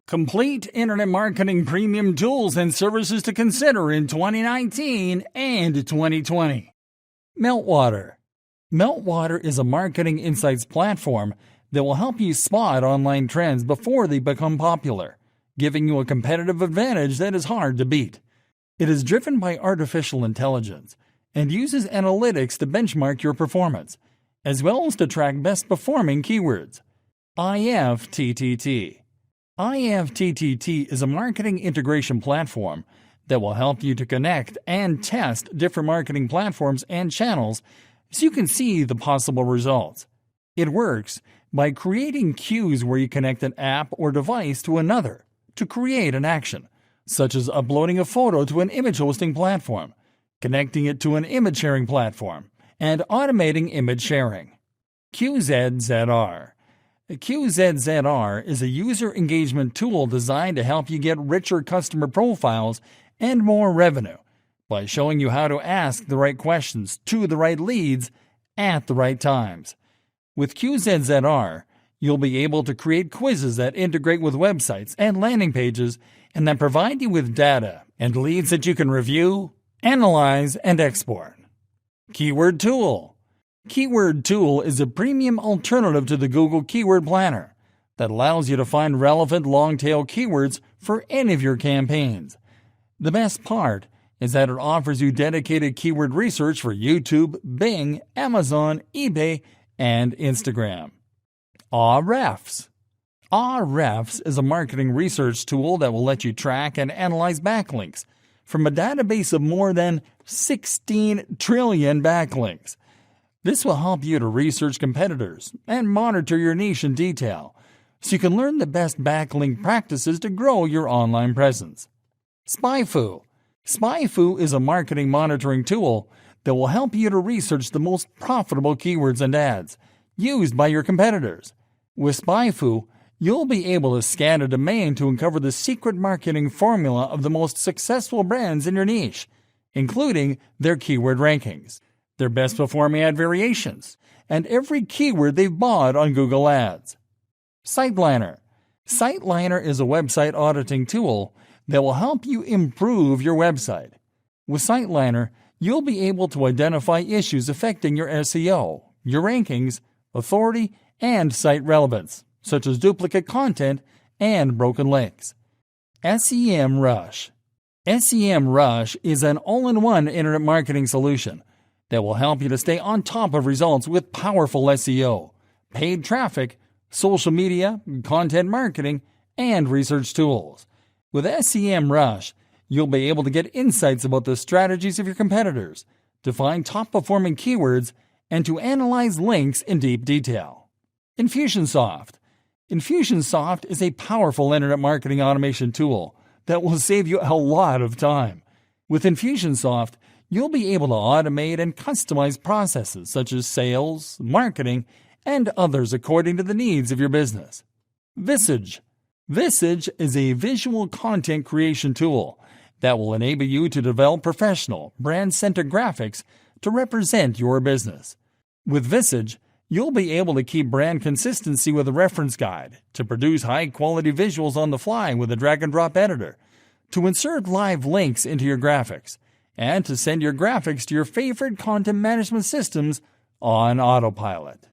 Complete Internet Marketing Premium Tools and Services to Consider in 2019 and 2020. Meltwater. Meltwater is a marketing insights platform that will help you spot online trends before they become popular, giving you a competitive advantage that is hard to beat. It is driven by artificial intelligence and uses analytics to benchmark your performance, as well as to track best-performing keywords. IFTTT. IFTTT is a marketing integration platform that will help you to connect and test different marketing platforms and channels so you can see the possible results. It works by creating queues where you connect an app or device to another to create an action, such as uploading a photo to an image hosting platform, connecting it to an image sharing platform, and automating image sharing. QZZR. QZZR is a user engagement tool designed to help you get richer customer profiles and more revenue by showing you how to ask the right questions to the right leads at the right times. With QZZR, you'll be able to create quizzes that integrate with websites and landing pages and that provide you with data and leads that you can review, analyze, and export. Keyword Tool. Keyword Tool is a premium alternative to the Google Keyword Planner that allows you to find relevant long-tail keywords for any of your campaigns. The best part is that it offers you dedicated keyword research for YouTube, Bing, Amazon, eBay, and Instagram. Ahrefs. Ahrefs is a marketing research tool that will let you track and analyze backlinks from a database of more than 16 trillion backlinks. This will help you to research competitors and monitor your niche in detail so you can learn the best backlink practices to grow your online presence. SpyFu. SpyFu is a marketing monitoring tool that will help you to research the most profitable keywords and ads used by your competitors. With SpyFu, you'll be able to scan a domain to uncover the secret marketing formula of the most successful brands in your niche, including their keyword rankings, their best-performing ad variations, and every keyword they've bought on Google Ads. SiteLiner. SiteLiner is a website auditing tool that will help you improve your website. With SiteLiner, you'll be able to identify issues affecting your SEO, your rankings, authority, and site relevance, such as duplicate content and broken links. SEMrush. SEMrush is an all-in-one internet marketing solution that will help you to stay on top of results with powerful SEO, paid traffic, social media, content marketing, and research tools. With SEMrush, you'll be able to get insights about the strategies of your competitors, to find top-performing keywords, and to analyze links in deep detail. Infusionsoft. Infusionsoft is a powerful internet marketing automation tool that will save you a lot of time. With Infusionsoft, you'll be able to automate and customize processes such as sales, marketing, and others according to the needs of your business. Visage. Visage is a visual content creation tool that will enable you to develop professional, brand-centered graphics to represent your business. With Visage, you'll be able to keep brand consistency with a reference guide, to produce high-quality visuals on the fly with a drag-and-drop editor, to insert live links into your graphics, and to send your graphics to your favorite content management systems on autopilot.